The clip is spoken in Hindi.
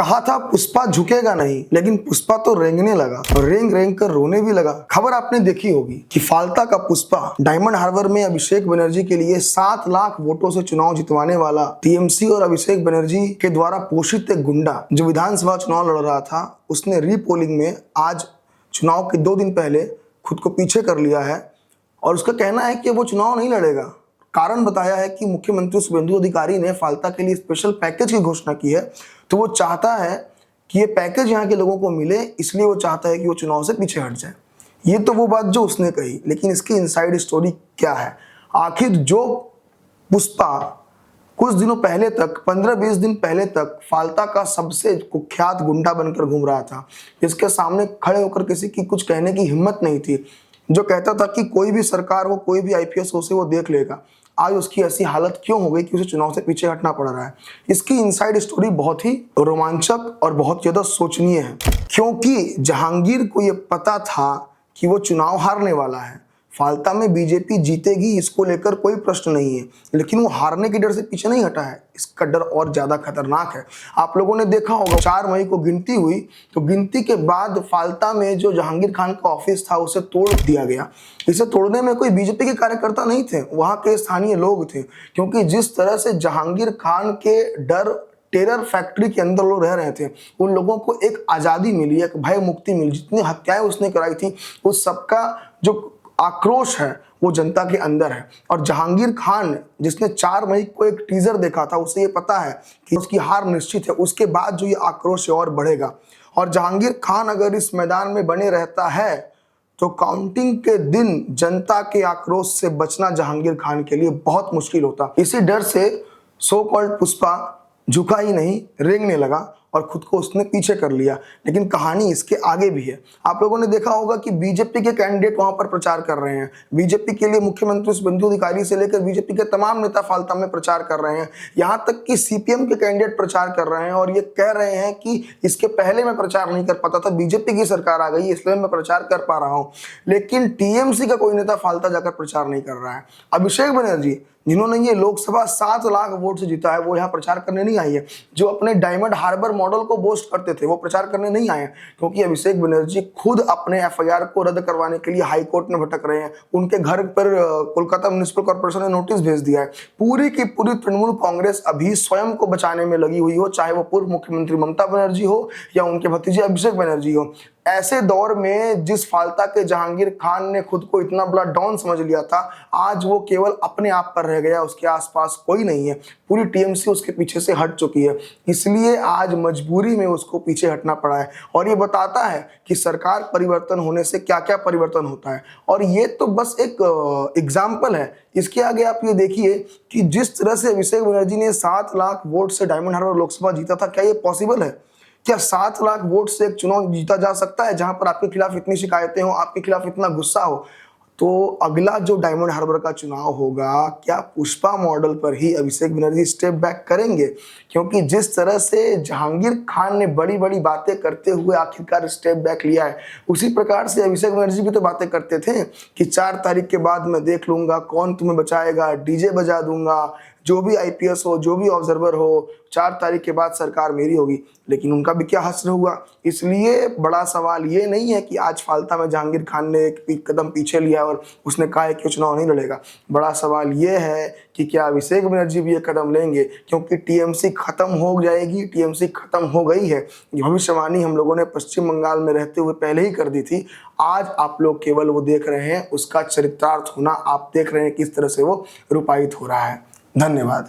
कहा था पुष्पा झुकेगा नहीं, लेकिन पुष्पा तो रेंगने लगा और रेंग रेंग कर रोने भी लगा। खबर आपने देखी होगी कि फालता का पुष्पा डायमंड हार्बर में अभिषेक बनर्जी के लिए 7 लाख वोटों से चुनाव जितवाने वाला टीएमसी और अभिषेक बनर्जी के द्वारा पोषित एक गुंडा जो विधानसभा चुनाव लड़ रहा था, उसने रीपोलिंग में आज चुनाव के 2 दिन पहले खुद को पीछे कर लिया है और उसका कहना है कि वो चुनाव नहीं लड़ेगा। कारण बताया है कि मुख्यमंत्री शुभेंदु अधिकारी ने फालता के लिए स्पेशल पैकेज की घोषणा की है, तो वो चाहता है कि ये पैकेज यहाँ के लोगों को मिले, इसलिए वो चाहता है कि वो चुनाव से पीछे हट जाए। ये तो वो बात जो उसने कही, लेकिन इसकी इनसाइड स्टोरी क्या है? आखिर जो पुष्पा कुछ दिनों पहले तक 15-20 दिन पहले तक फालता का सबसे कुख्यात गुंडा बनकर घूम रहा था, जिसके सामने खड़े होकर किसी की कुछ कहने की हिम्मत नहीं थी, जो कहता था कि कोई भी सरकार हो, कोई भी आईपीएस हो, उसे वो देख लेगा, आज उसकी ऐसी हालत क्यों हो गई कि उसे चुनाव से पीछे हटना पड़ रहा है। इसकी इनसाइड स्टोरी बहुत ही रोमांचक और बहुत ज्यादा सोचनीय है, क्योंकि जहांगीर को यह पता था कि वो चुनाव हारने वाला है। फालता में बीजेपी जीतेगी, इसको लेकर कोई प्रश्न नहीं है, लेकिन वो हारने के डर से पीछे नहीं हटा है। इसका डर और ज्यादा खतरनाक है। आप लोगों ने देखा होगा 4 मई को गिनती हुई, तो गिनती के बाद फालता में जो जहांगीर खान का ऑफिस था उसे तोड़ दिया गया। इसे तोड़ने में कोई बीजेपी के कार्यकर्ता नहीं थे, वहां के स्थानीय लोग थे, क्योंकि जिस तरह से जहांगीर खान के डर टेरर फैक्ट्री के अंदर लोग रह रहे थे, उन लोगों को एक आजादी मिली, एक भय मुक्ति मिली। जितनी हत्याएं उसने कराई थी, उस सबका जो आक्रोश है वो जनता के अंदर है। और जहांगीर खान जिसने 4 मई को एक टीजर देखा था, उसे ये पता है कि उसकी हार निश्चित है। उसके बाद जो ये आक्रोश है और बढ़ेगा, और जहांगीर खान अगर इस मैदान में बने रहता है तो काउंटिंग के दिन जनता के आक्रोश से बचना जहांगीर खान के लिए बहुत मुश्किल होता। इसी डर से सो कॉल्ड पुष्पा झुका ही नहीं, रेंगने लगा और खुद को उसने पीछे कर लिया। लेकिन कहानी इसके आगे भी है। आप लोगों ने देखा होगा कि बीजेपी के कैंडिडेट वहां पर प्रचार कर रहे हैं। बीजेपी के लिए मुख्यमंत्री शुभेंदु अधिकारी से लेकर बीजेपी के तमाम नेता फालता में प्रचार कर रहे हैं। यहां तक कि सीपीएम के कैंडिडेट प्रचार कर रहे हैं और ये कह रहे हैं कि इसके पहले मैं प्रचार नहीं कर पाता था, बीजेपी की सरकार आ गई इसलिए मैं प्रचार कर पा रहा हूं। लेकिन टीएमसी का कोई नेता फालता जाकर प्रचार नहीं कर रहा है। अभिषेक बनर्जी, जिन्होंने ये लोकसभा 7 लाख वोट से जीता है, वो यहाँ प्रचार करने नहीं आई है। जो अपने डायमंड हार्बर मॉडल को बोस्ट करते थे, वो प्रचार करने नहीं आए, क्योंकि अभिषेक बनर्जी खुद अपने एफआईआर को रद्द करवाने के लिए हाई कोर्ट में भटक रहे हैं। उनके घर पर कोलकाता म्युनिसिपल कॉर्पोरेशन ने नोटिस भेज दिया है। पूरी की पूरी तृणमूल कांग्रेस अभी स्वयं को बचाने में लगी हुई हो, चाहे वो पूर्व मुख्यमंत्री ममता बनर्जी हो या उनके भतीजे अभिषेक बनर्जी हो। ऐसे दौर में जिस फालता के जहांगीर खान ने खुद को इतना बड़ा डॉन समझ लिया था, आज वो केवल अपने आप पर रह गया, उसके आसपास कोई नहीं है। पूरी टीएमसी उसके पीछे से हट चुकी है, इसलिए आज मजबूरी में उसको पीछे हटना पड़ा है। और ये बताता है कि सरकार परिवर्तन होने से क्या क्या परिवर्तन होता है। और ये तो बस एक एग्जाम्पल है। इसके आगे आप ये देखिए कि जिस तरह से अभिषेक बनर्जी ने 7 लाख वोट से डायमंड हार्बर लोकसभा जीता था, क्या ये पॉसिबल है? क्या 7 लाख वोट से एक चुनाव जीता जा सकता है जहां पर आपके खिलाफ इतनी शिकायतें हो, आपके खिलाफ इतना गुस्सा हो? तो अगला जो डायमंड हार्बर का चुनाव होगा, क्या पुष्पा मॉडल पर ही अभिषेक बनर्जी स्टेप बैक करेंगे? क्योंकि जिस तरह से जहांगीर खान ने बड़ी बड़ी बातें करते हुए आखिरकार स्टेप बैक लिया है, उसी प्रकार से अभिषेक बनर्जी भी तो बातें करते थे कि 4 तारीख के बाद मैं देख लूंगा कौन तुम्हें बचाएगा, डीजे बजा दूंगा, जो भी आईपीएस हो, जो भी ऑब्जर्वर हो, 4 तारीख के बाद सरकार मेरी होगी। लेकिन उनका भी क्या हश्र हुआ। इसलिए बड़ा सवाल ये नहीं है कि आज फालता में जहांगीर खान ने एक कदम पीछे लिया और उसने कहा है कि चुनाव नहीं लड़ेगा। बड़ा सवाल ये है कि क्या अभिषेक बनर्जी भी ये कदम लेंगे, क्योंकि टीएमसी खत्म हो जाएगी। टीएमसी खत्म हो गई है। भविष्यवाणी हम लोगों ने पश्चिम बंगाल में रहते हुए पहले ही कर दी थी। आज आप लोग केवल वो देख रहे हैं, उसका चरितार्थ होना आप देख रहे हैं, किस तरह से वो रूपायित हो रहा है। धन्यवाद।